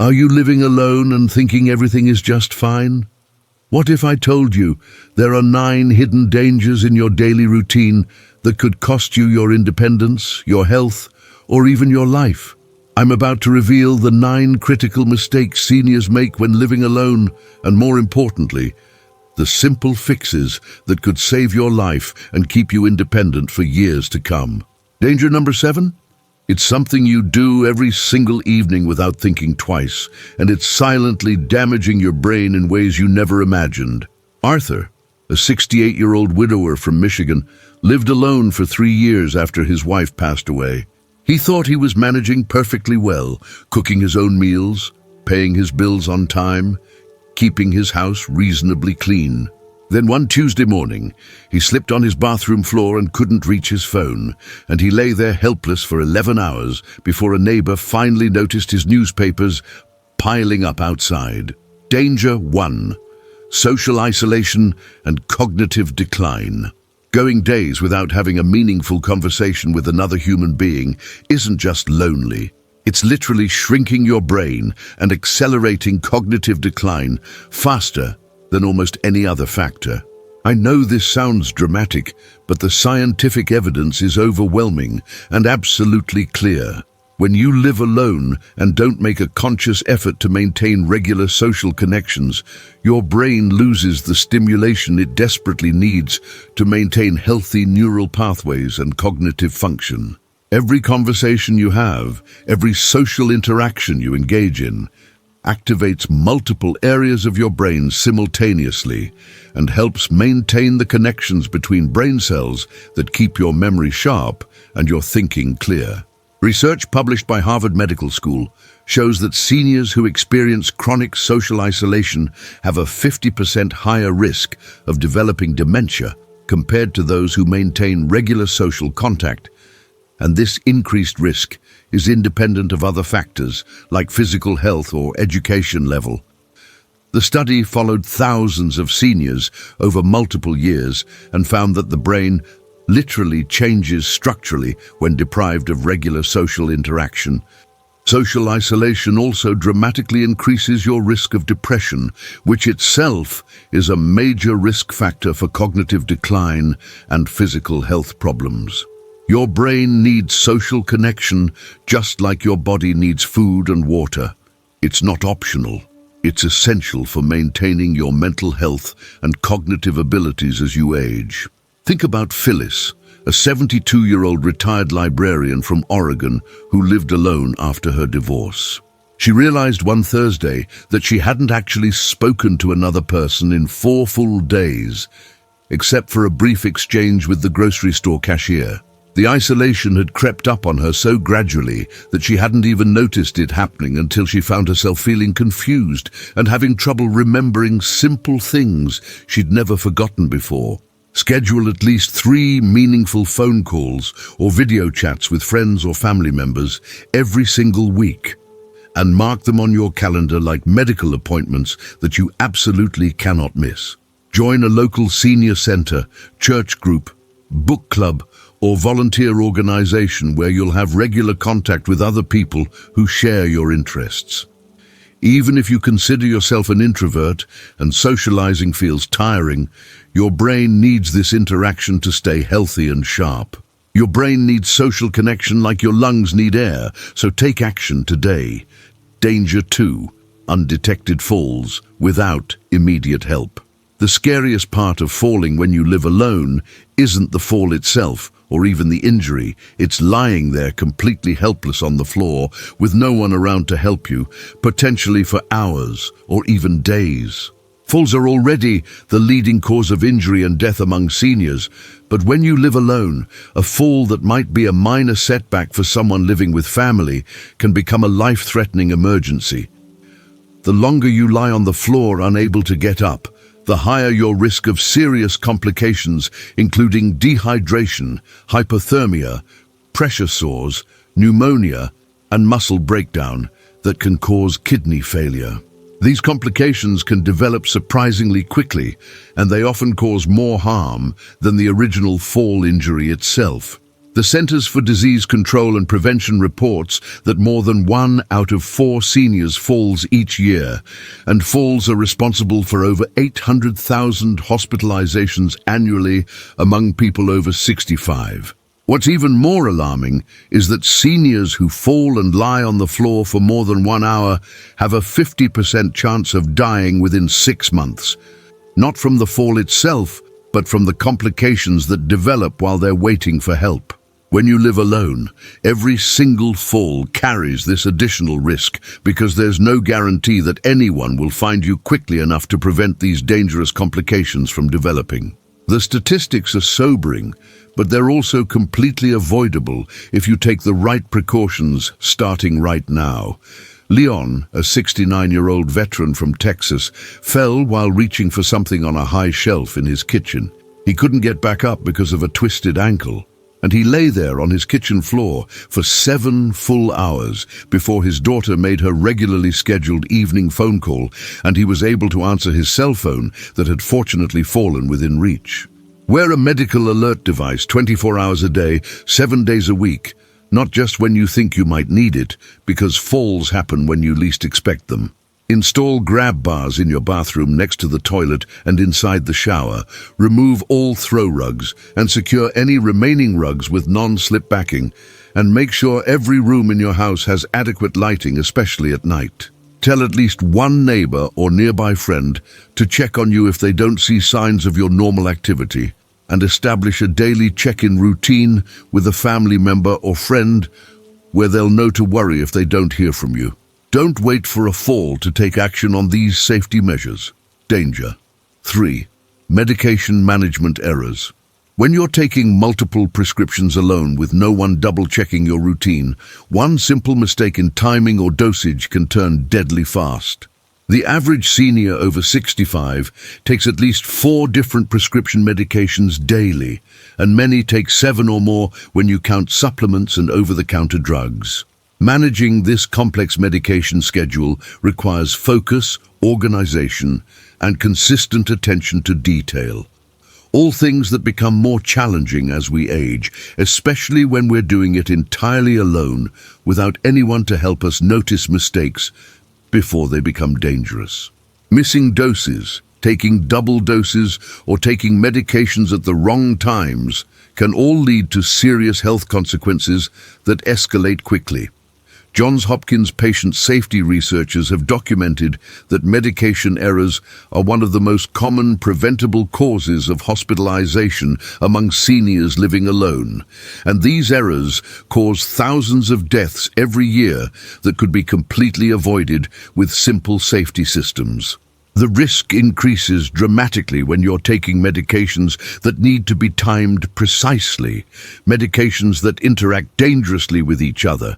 Are you living alone and thinking everything is just fine? What if I told you there are 9 hidden dangers in your daily routine that could cost you your independence, your health, or even your life? I'm about to reveal the 9 critical mistakes seniors make when living alone, and more importantly, the simple fixes that could save your life and keep you independent for years to come. Danger number 7? It's something you do every single evening without thinking twice, and it's silently damaging your brain in ways you never imagined. Arthur, a 68-year-old widower from Michigan, lived alone for 3 years after his wife passed away. He thought he was managing perfectly well, cooking his own meals, paying his bills on time, keeping his house reasonably clean. Then one Tuesday morning, he slipped on his bathroom floor and couldn't reach his phone, and he lay there helpless for 11 hours before a neighbor finally noticed his newspapers piling up outside. Danger 1: social isolation and cognitive decline. Going days without having a meaningful conversation with another human being isn't just lonely. It's literally shrinking your brain and accelerating cognitive decline faster than almost any other factor. I know this sounds dramatic, but the scientific evidence is overwhelming and absolutely clear. When you live alone and don't make a conscious effort to maintain regular social connections, your brain loses the stimulation it desperately needs to maintain healthy neural pathways and cognitive function. Every conversation you have, every social interaction you engage in, activates multiple areas of your brain simultaneously and helps maintain the connections between brain cells that keep your memory sharp and your thinking clear. Research published by Harvard Medical School shows that seniors who experience chronic social isolation have a 50% higher risk of developing dementia compared to those who maintain regular social contact, and this increased risk is independent of other factors like physical health or education level. The study followed thousands of seniors over multiple years and found that the brain literally changes structurally when deprived of regular social interaction. Social isolation also dramatically increases your risk of depression, which itself is a major risk factor for cognitive decline and physical health problems. Your brain needs social connection just like your body needs food and water. It's not optional. It's essential for maintaining your mental health and cognitive abilities as you age. Think about Phyllis, a 72-year-old retired librarian from Oregon who lived alone after her divorce. She realized one Thursday that she hadn't actually spoken to another person in 4 full days, except for a brief exchange with the grocery store cashier. The isolation had crept up on her so gradually that she hadn't even noticed it happening until she found herself feeling confused and having trouble remembering simple things she'd never forgotten before. Schedule at least 3 meaningful phone calls or video chats with friends or family members every single week, and mark them on your calendar like medical appointments that you absolutely cannot miss. Join a local senior center, church group, book club, or volunteer organization where you'll have regular contact with other people who share your interests. Even if you consider yourself an introvert and socializing feels tiring, your brain needs this interaction to stay healthy and sharp. Your brain needs social connection like your lungs need air, so take action today. Danger 2: undetected falls without immediate help. The scariest part of falling when you live alone isn't the fall itself or even the injury. It's lying there completely helpless on the floor with no one around to help you, potentially for hours or even days. Falls are already the leading cause of injury and death among seniors, but when you live alone, a fall that might be a minor setback for someone living with family can become a life-threatening emergency. The longer you lie on the floor unable to get up, the higher your risk of serious complications, including dehydration, hypothermia, pressure sores, pneumonia, and muscle breakdown that can cause kidney failure. These complications can develop surprisingly quickly, and they often cause more harm than the original fall injury itself. The Centers for Disease Control and Prevention reports that more than 1 out of 4 seniors falls each year, and falls are responsible for over 800,000 hospitalizations annually among people over 65. What's even more alarming is that seniors who fall and lie on the floor for more than 1 hour have a 50% chance of dying within 6 months, not from the fall itself, but from the complications that develop while they're waiting for help. When you live alone, every single fall carries this additional risk because there's no guarantee that anyone will find you quickly enough to prevent these dangerous complications from developing. The statistics are sobering, but they're also completely avoidable if you take the right precautions starting right now. Leon, a 69-year-old veteran from Texas, fell while reaching for something on a high shelf in his kitchen. He couldn't get back up because of a twisted ankle, and he lay there on his kitchen floor for 7 full hours before his daughter made her regularly scheduled evening phone call, and he was able to answer his cell phone that had fortunately fallen within reach. Wear a medical alert device 24 hours a day, 7 days a week, not just when you think you might need it, because falls happen when you least expect them. Install grab bars in your bathroom next to the toilet and inside the shower. Remove all throw rugs and secure any remaining rugs with non-slip backing. And make sure every room in your house has adequate lighting, especially at night. Tell at least one neighbor or nearby friend to check on you if they don't see signs of your normal activity. And establish a daily check-in routine with a family member or friend where they'll know to worry if they don't hear from you. Don't wait for a fall to take action on these safety measures. Danger. 3. Medication management errors. When you're taking multiple prescriptions alone with no one double-checking your routine, one simple mistake in timing or dosage can turn deadly fast. The average senior over 65 takes at least 4 different prescription medications daily, and many take 7 or more when you count supplements and over-the-counter drugs. Managing this complex medication schedule requires focus, organization, and consistent attention to detail. All things that become more challenging as we age, especially when we're doing it entirely alone, without anyone to help us notice mistakes before they become dangerous. Missing doses, taking double doses, or taking medications at the wrong times can all lead to serious health consequences that escalate quickly. Johns Hopkins patient safety researchers have documented that medication errors are one of the most common preventable causes of hospitalization among seniors living alone, and these errors cause thousands of deaths every year that could be completely avoided with simple safety systems. The risk increases dramatically when you're taking medications that need to be timed precisely, medications that interact dangerously with each other,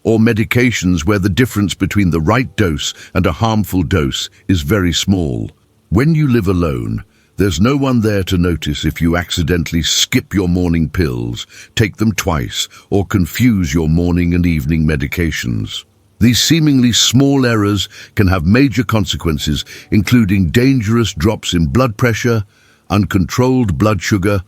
or medications where the difference between the right dose and a harmful dose is very small. When you live alone, there's no one there to notice if you accidentally skip your morning pills, take them twice, or confuse your morning and evening medications. These seemingly small errors can have major consequences, including dangerous drops in blood pressure, uncontrolled blood sugar,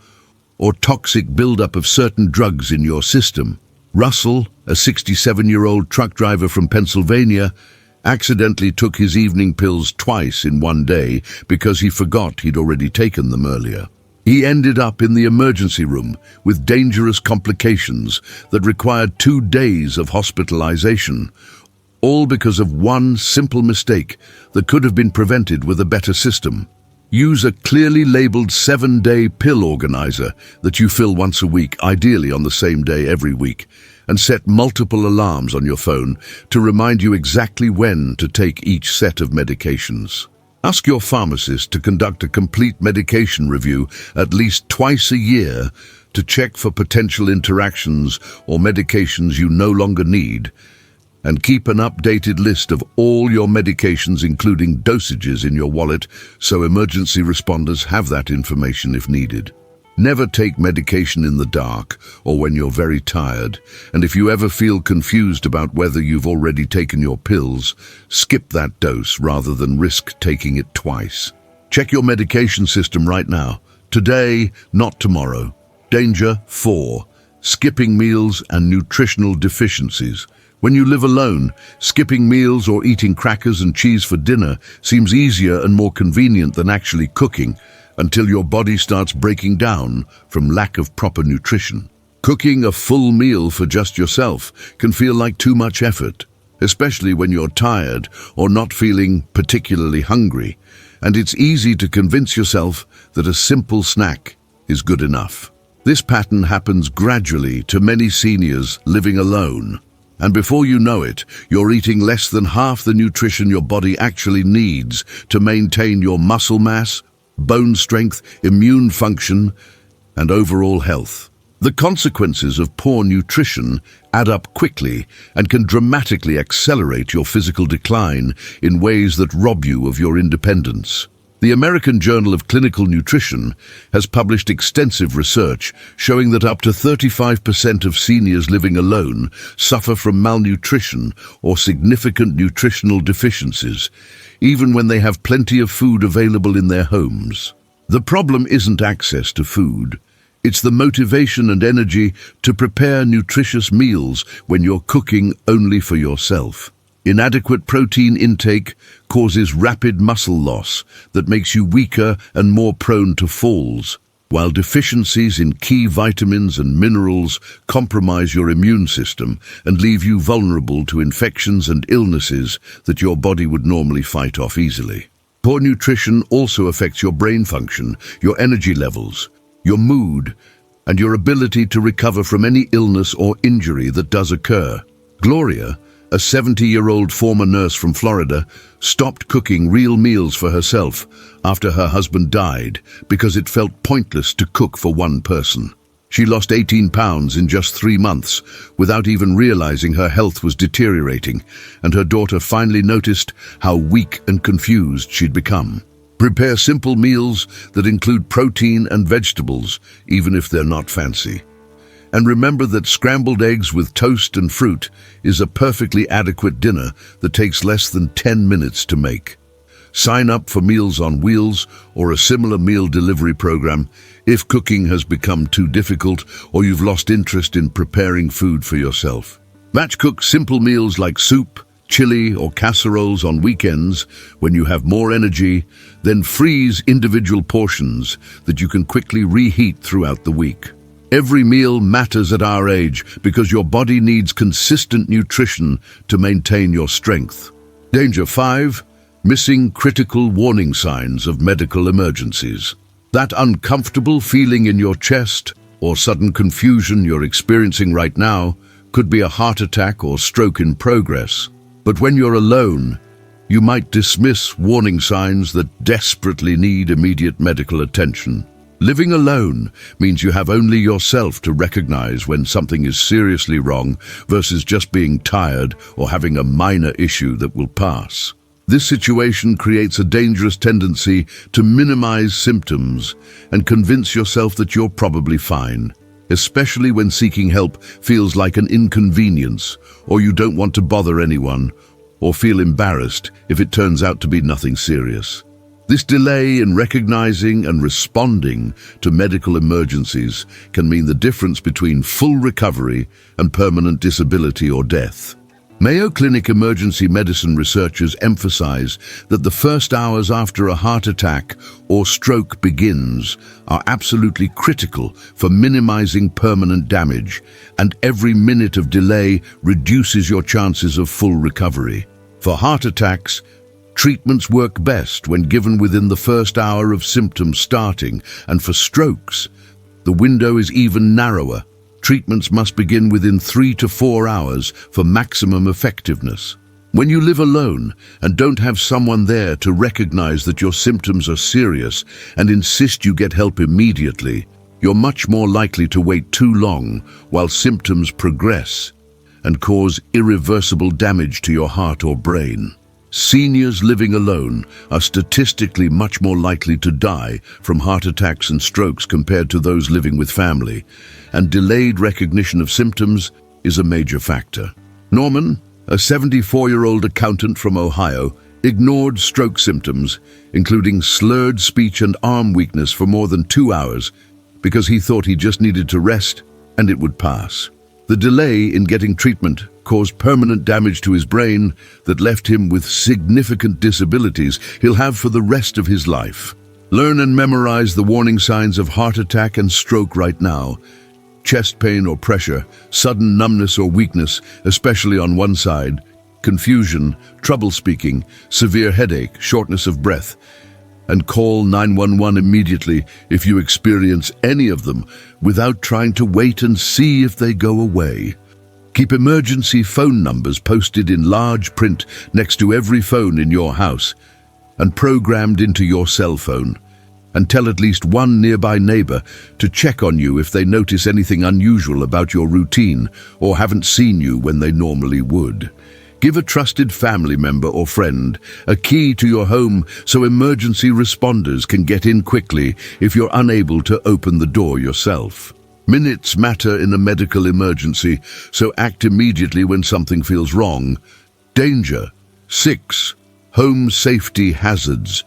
or toxic buildup of certain drugs in your system. Russell, a 67-year-old truck driver from Pennsylvania, accidentally took his evening pills twice in one day because he forgot he'd already taken them earlier. He ended up in the emergency room with dangerous complications that required 2 days of hospitalization, all because of one simple mistake that could have been prevented with a better system. Use a clearly labeled 7-day pill organizer that you fill once a week, ideally on the same day every week, and set multiple alarms on your phone to remind you exactly when to take each set of medications. Ask your pharmacist to conduct a complete medication review at least twice a year to check for potential interactions or medications you no longer need, and keep an updated list of all your medications, including dosages, in your wallet so emergency responders have that information if needed. Never take medication in the dark or when you're very tired, and if you ever feel confused about whether you've already taken your pills, skip that dose rather than risk taking it twice. Check your medication system right now. Today, not tomorrow. Danger 4. skipping meals and nutritional deficiencies. When you live alone, skipping meals or eating crackers and cheese for dinner seems easier and more convenient than actually cooking, until your body starts breaking down from lack of proper nutrition. Cooking a full meal for just yourself can feel like too much effort, especially when you're tired or not feeling particularly hungry, and it's easy to convince yourself that a simple snack is good enough. This pattern happens gradually to many seniors living alone, and before you know it, you're eating less than half the nutrition your body actually needs to maintain your muscle mass, bone strength, immune function, and overall health. The consequences of poor nutrition add up quickly and can dramatically accelerate your physical decline in ways that rob you of your independence. The American Journal of Clinical Nutrition has published extensive research showing that up to 35% of seniors living alone suffer from malnutrition or significant nutritional deficiencies, even when they have plenty of food available in their homes. The problem isn't access to food. It's the motivation and energy to prepare nutritious meals when you're cooking only for yourself. Inadequate protein intake causes rapid muscle loss that makes you weaker and more prone to falls, while deficiencies in key vitamins and minerals compromise your immune system and leave you vulnerable to infections and illnesses that your body would normally fight off easily. Poor nutrition also affects your brain function, your energy levels, your mood, and your ability to recover from any illness or injury that does occur. Gloria, a 70-year-old former nurse from Florida, stopped cooking real meals for herself after her husband died because it felt pointless to cook for one person. She lost 18 pounds in just 3 months without even realizing her health was deteriorating, and her daughter finally noticed how weak and confused she'd become. Prepare simple meals that include protein and vegetables, even if they're not fancy. And remember that scrambled eggs with toast and fruit is a perfectly adequate dinner that takes less than 10 minutes to make. Sign up for Meals on Wheels or a similar meal delivery program if cooking has become too difficult or you've lost interest in preparing food for yourself. Batch cook simple meals like soup, chili, or casseroles on weekends when you have more energy, then freeze individual portions that you can quickly reheat throughout the week. Every meal matters at our age because your body needs consistent nutrition to maintain your strength. Danger 5. Missing critical warning signs of medical emergencies. That uncomfortable feeling in your chest or sudden confusion you're experiencing right now could be a heart attack or stroke in progress. But when you're alone, you might dismiss warning signs that desperately need immediate medical attention. Living alone means you have only yourself to recognize when something is seriously wrong versus just being tired or having a minor issue that will pass. This situation creates a dangerous tendency to minimize symptoms and convince yourself that you're probably fine, especially when seeking help feels like an inconvenience or you don't want to bother anyone or feel embarrassed if it turns out to be nothing serious. This delay in recognizing and responding to medical emergencies can mean the difference between full recovery and permanent disability or death. Mayo Clinic emergency medicine researchers emphasize that the first hours after a heart attack or stroke begins are absolutely critical for minimizing permanent damage, and every minute of delay reduces your chances of full recovery. For heart attacks, treatments work best when given within the first hour of symptoms starting, and for strokes, the window is even narrower. Treatments must begin within 3 to 4 hours for maximum effectiveness. When you live alone and don't have someone there to recognize that your symptoms are serious and insist you get help immediately, you're much more likely to wait too long while symptoms progress and cause irreversible damage to your heart or brain. Seniors living alone are statistically much more likely to die from heart attacks and strokes compared to those living with family, and delayed recognition of symptoms is a major factor. Norman, a 74-year-old accountant from Ohio, ignored stroke symptoms, including slurred speech and arm weakness, for more than 2 hours because he thought he just needed to rest. and it would pass. The delay in getting treatment caused permanent damage to his brain that left him with significant disabilities he'll have for the rest of his life. Learn and memorize the warning signs of heart attack and stroke right now. Chest pain or pressure, sudden numbness or weakness, especially on one side, confusion, trouble speaking, severe headache, shortness of breath, and call 911 immediately if you experience any of them without trying to wait and see if they go away. Keep emergency phone numbers posted in large print next to every phone in your house and programmed into your cell phone. And tell at least one nearby neighbor to check on you if they notice anything unusual about your routine or haven't seen you when they normally would. Give a trusted family member or friend a key to your home so emergency responders can get in quickly if you're unable to open the door yourself. Minutes matter in a medical emergency, so act immediately when something feels wrong. Danger. 6. Home safety hazards.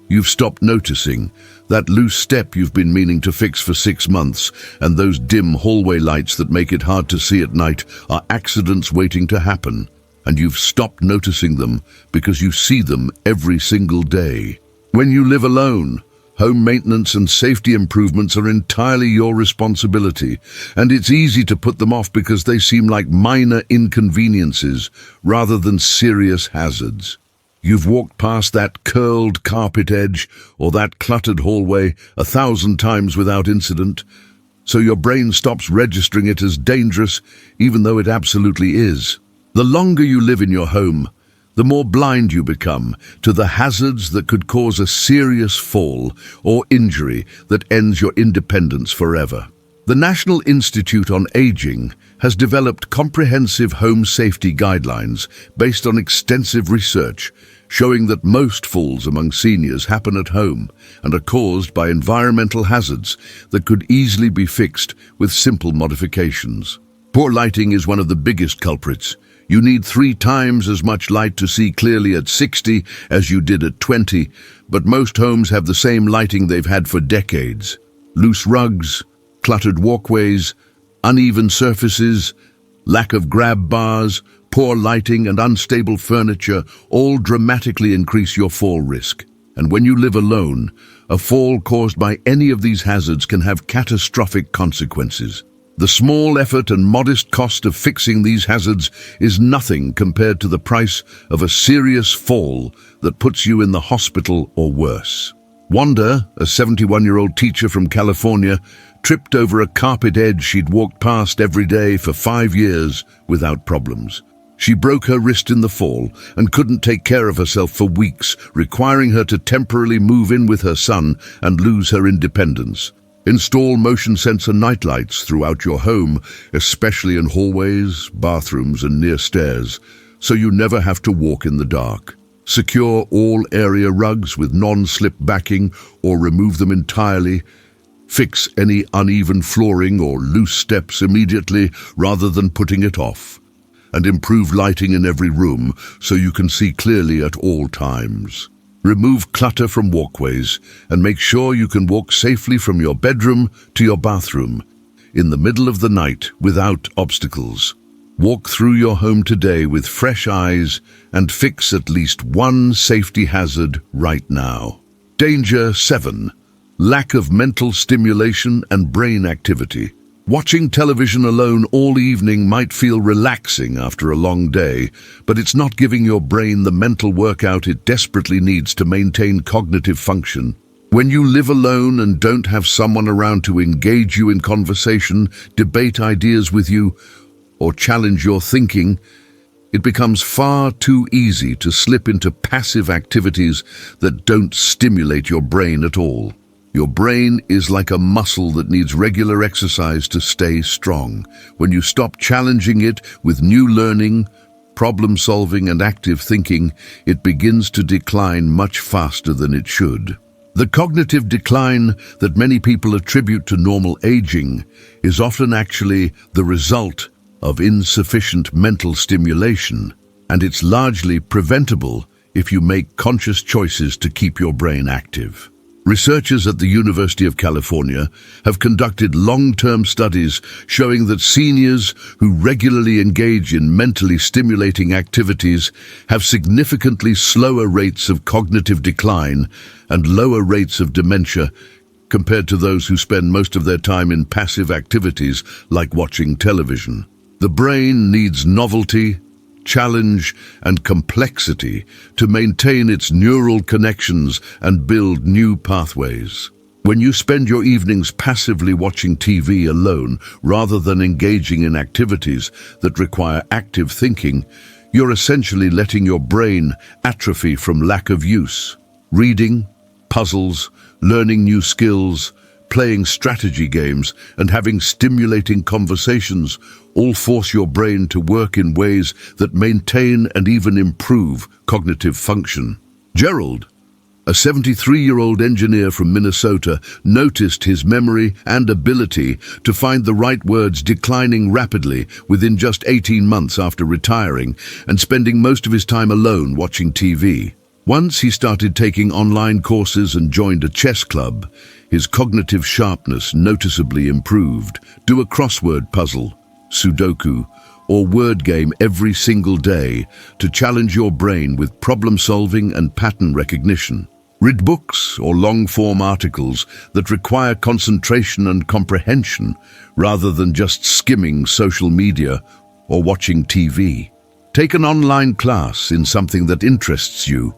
You've stopped noticing that loose step you've been meaning to fix for 6 months, and those dim hallway lights that make it hard to see at night are accidents waiting to happen. And you've stopped noticing them because you see them every single day. When you live alone, home maintenance and safety improvements are entirely your responsibility, and it's easy to put them off because they seem like minor inconveniences rather than serious hazards. You've walked past that curled carpet edge or that cluttered hallway 1,000 times without incident, so your brain stops registering it as dangerous even though it absolutely is. The longer you live in your home, the more blind you become to the hazards that could cause a serious fall or injury that ends your independence forever. The National Institute on Aging has developed comprehensive home safety guidelines based on extensive research showing that most falls among seniors happen at home and are caused by environmental hazards that could easily be fixed with simple modifications. Poor lighting is one of the biggest culprits. You need 3 times as much light to see clearly at 60 as you did at 20, but most homes have the same lighting they've had for decades. Loose rugs, cluttered walkways, uneven surfaces, lack of grab bars, poor lighting and unstable furniture all dramatically increase your fall risk. And when you live alone, a fall caused by any of these hazards can have catastrophic consequences. The small effort and modest cost of fixing these hazards is nothing compared to the price of a serious fall that puts you in the hospital or worse. Wanda, a 71-year-old teacher from California, tripped over a carpet edge she'd walked past every day for 5 years without problems. She broke her wrist in the fall and couldn't take care of herself for weeks, requiring her to temporarily move in with her son and lose her independence. Install motion sensor nightlights throughout your home, especially in hallways, bathrooms, and near stairs, so you never have to walk in the dark. Secure all area rugs with non-slip backing or remove them entirely. Fix any uneven flooring or loose steps immediately rather than putting it off. And improve lighting in every room so you can see clearly at all times. Remove clutter from walkways and make sure you can walk safely from your bedroom to your bathroom in the middle of the night without obstacles. Walk through your home today with fresh eyes and fix at least one safety hazard right now. Danger 7. Lack of mental stimulation and brain activity. Watching television alone all evening might feel relaxing after a long day, but it's not giving your brain the mental workout it desperately needs to maintain cognitive function. When you live alone and don't have someone around to engage you in conversation, debate ideas with you, or challenge your thinking, it becomes far too easy to slip into passive activities that don't stimulate your brain at all. Your brain is like a muscle that needs regular exercise to stay strong. When you stop challenging it with new learning, problem solving, and active thinking, it begins to decline much faster than it should. The cognitive decline that many people attribute to normal aging is often actually the result of insufficient mental stimulation, and it's largely preventable if you make conscious choices to keep your brain active. Researchers at the University of California have conducted long-term studies showing that seniors who regularly engage in mentally stimulating activities have significantly slower rates of cognitive decline and lower rates of dementia compared to those who spend most of their time in passive activities like watching television. The brain needs novelty, challenge, and complexity to maintain its neural connections and build new pathways. When you spend your evenings passively watching TV alone rather than engaging in activities that require active thinking, you're essentially letting your brain atrophy from lack of use. Reading, puzzles, learning new skills, playing strategy games, and having stimulating conversations all force your brain to work in ways that maintain and even improve cognitive function. Gerald, a 73-year-old engineer from Minnesota, noticed his memory and ability to find the right words declining rapidly within just 18 months after retiring and spending most of his time alone watching TV. Once he started taking online courses and joined a chess club, his cognitive sharpness noticeably improved. Do a crossword puzzle, Sudoku, or word game every single day to challenge your brain with problem solving and pattern recognition. Read books or long-form articles that require concentration and comprehension rather than just skimming social media or watching TV. Take an online class in something that interests you,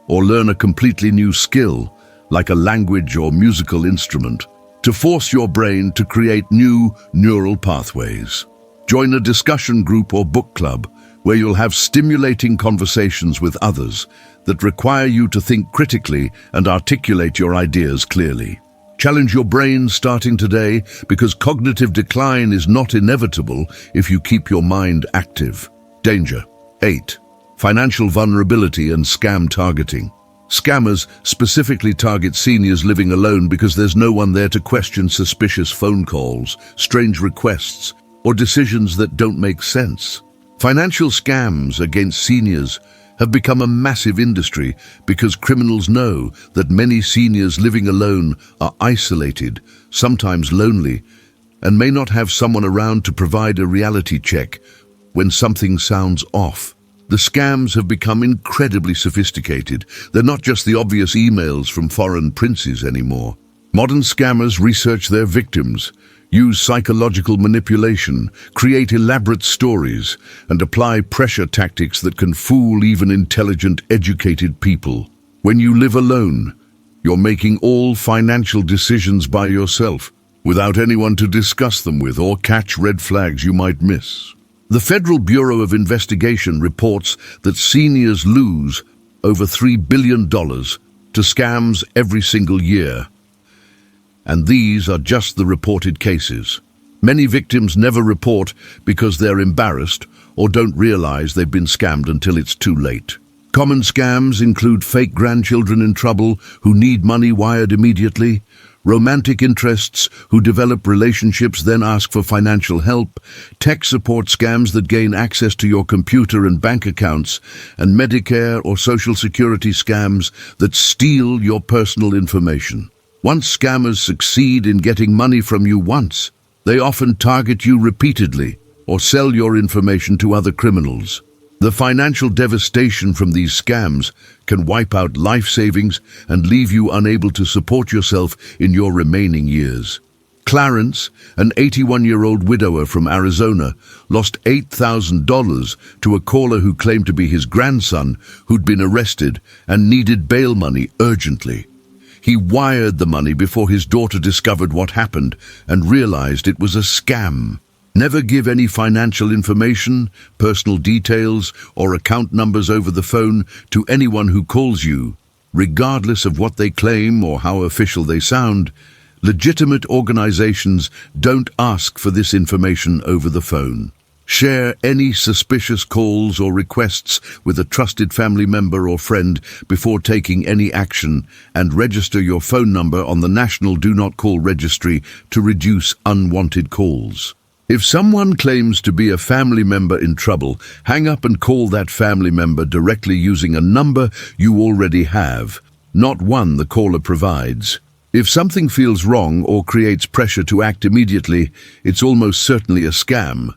or learn a completely new skill, like a language or musical instrument, to force your brain to create new neural pathways. Join a discussion group or book club where you'll have stimulating conversations with others that require you to think critically and articulate your ideas clearly. Challenge your brain starting today, because cognitive decline is not inevitable if you keep your mind active. Danger. 8. Financial vulnerability and scam targeting. Scammers specifically target seniors living alone because there's no one there to question suspicious phone calls, strange requests, or decisions that don't make sense. Financial scams against seniors have become a massive industry because criminals know that many seniors living alone are isolated, sometimes lonely, and may not have someone around to provide a reality check when something sounds off. The scams have become incredibly sophisticated. They're not just the obvious emails from foreign princes anymore. Modern scammers research their victims, use psychological manipulation, create elaborate stories, and apply pressure tactics that can fool even intelligent, educated people. When you live alone, you're making all financial decisions by yourself, without anyone to discuss them with or catch red flags you might miss. The Federal Bureau of Investigation reports that seniors lose over $3 billion to scams every single year. And these are just the reported cases. Many victims never report because they're embarrassed or don't realize they've been scammed until it's too late. Common scams include fake grandchildren in trouble who need money wired immediately, romantic interests who develop relationships then ask for financial help, tech support scams that gain access to your computer and bank accounts, and Medicare or Social Security scams that steal your personal information. Once scammers succeed in getting money from you once, they often target you repeatedly or sell your information to other criminals. The financial devastation from these scams can wipe out life savings and leave you unable to support yourself in your remaining years. Clarence, an 81-year-old widower from Arizona, lost $8,000 to a caller who claimed to be his grandson who'd been arrested and needed bail money urgently. He wired the money before his daughter discovered what happened and realized it was a scam. Never give any financial information, personal details, or account numbers over the phone to anyone who calls you. Regardless of what they claim or how official they sound, legitimate organizations don't ask for this information over the phone. Share any suspicious calls or requests with a trusted family member or friend before taking any action, and register your phone number on the National Do Not Call Registry to reduce unwanted calls. If someone claims to be a family member in trouble, hang up and call that family member directly using a number you already have. not one the caller provides. If something feels wrong or creates pressure to act immediately, it's almost certainly a scam.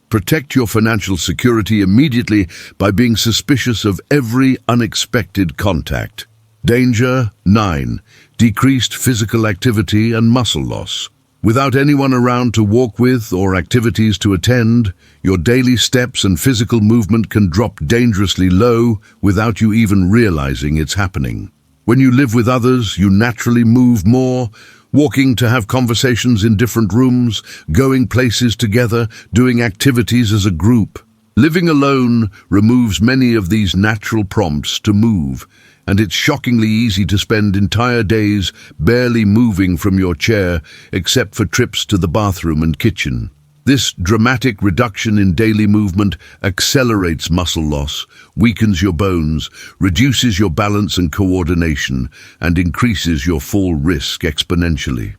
Protect your financial security immediately by being suspicious of every unexpected contact. Danger 9. Decreased physical activity and muscle loss. Without anyone around to walk with or activities to attend, your daily steps and physical movement can drop dangerously low without you even realizing it's happening. When you live with others, you naturally move more, walking to have conversations in different rooms, going places together, doing activities as a group. Living alone removes many of these natural prompts to move, and it's shockingly easy to spend entire days barely moving from your chair except for trips to the bathroom and kitchen. This dramatic reduction in daily movement accelerates muscle loss, weakens your bones, reduces your balance and coordination, and increases your fall risk exponentially.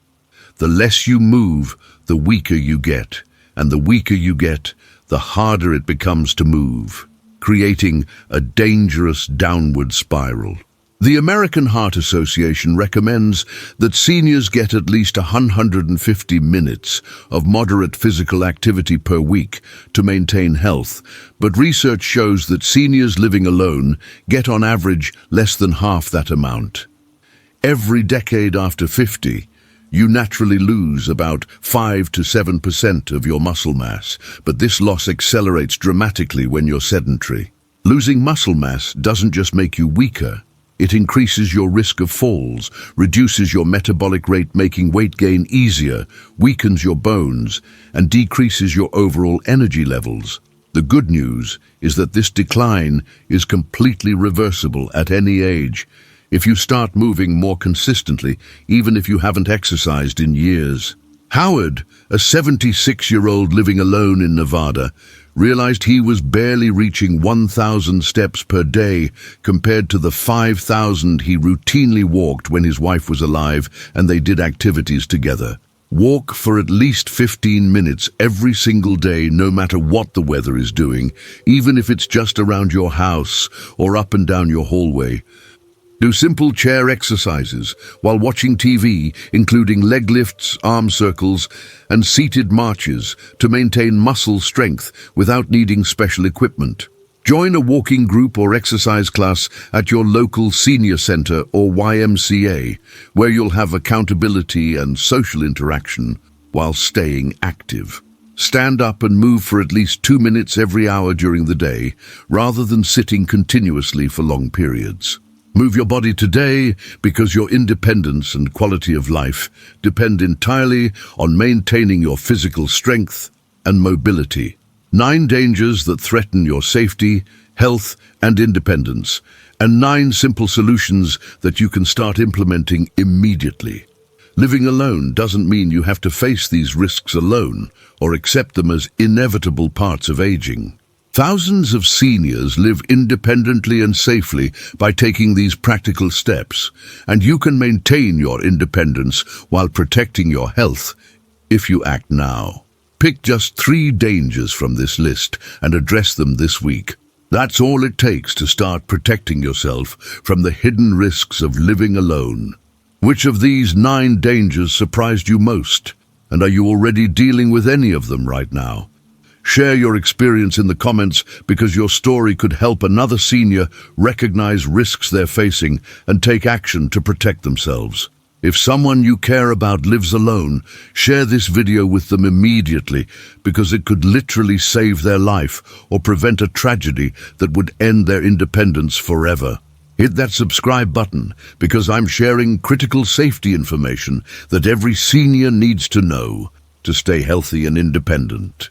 The less you move, the weaker you get, and the weaker you get, the harder it becomes to move, creating a dangerous downward spiral. The American Heart Association recommends that seniors get at least 150 minutes of moderate physical activity per week to maintain health, but research shows that seniors living alone get on average less than half that amount. Every decade after 50, you naturally lose about 5 to 7% of your muscle mass, but this loss accelerates dramatically when you're sedentary. Losing muscle mass doesn't just make you weaker, it increases your risk of falls, reduces your metabolic rate, making weight gain easier, weakens your bones, and decreases your overall energy levels. The good news is that this decline is completely reversible at any age, if you start moving more consistently, even if you haven't exercised in years. Howard, a 76-year-old living alone in Nevada, realized he was barely reaching 1,000 steps per day compared to the 5,000 he routinely walked when his wife was alive and they did activities together. Walk for at least 15 minutes every single day, no matter what the weather is doing, even if it's just around your house or up and down your hallway. Do simple chair exercises while watching TV, including leg lifts, arm circles, and seated marches to maintain muscle strength without needing special equipment. Join a walking group or exercise class at your local senior center or YMCA, where you'll have accountability and social interaction while staying active. Stand up and move for at least 2 minutes every hour during the day, rather than sitting continuously for long periods. Move your body today because your independence and quality of life depend entirely on maintaining your physical strength and mobility. 9 dangers that threaten your safety, health, and independence, and 9 simple solutions that you can start implementing immediately. Living alone doesn't mean you have to face these risks alone or accept them as inevitable parts of aging. Thousands of seniors live independently and safely by taking these practical steps, and you can maintain your independence while protecting your health if you act now. Pick just 3 dangers from this list and address them this week. That's all it takes to start protecting yourself from the hidden risks of living alone. Which of these 9 dangers surprised you most? And are you already dealing with any of them right now? Share your experience in the comments because your story could help another senior recognize risks they're facing and take action to protect themselves. If someone you care about lives alone, share this video with them immediately because it could literally save their life or prevent a tragedy that would end their independence forever. Hit that subscribe button because I'm sharing critical safety information that every senior needs to know to stay healthy and independent.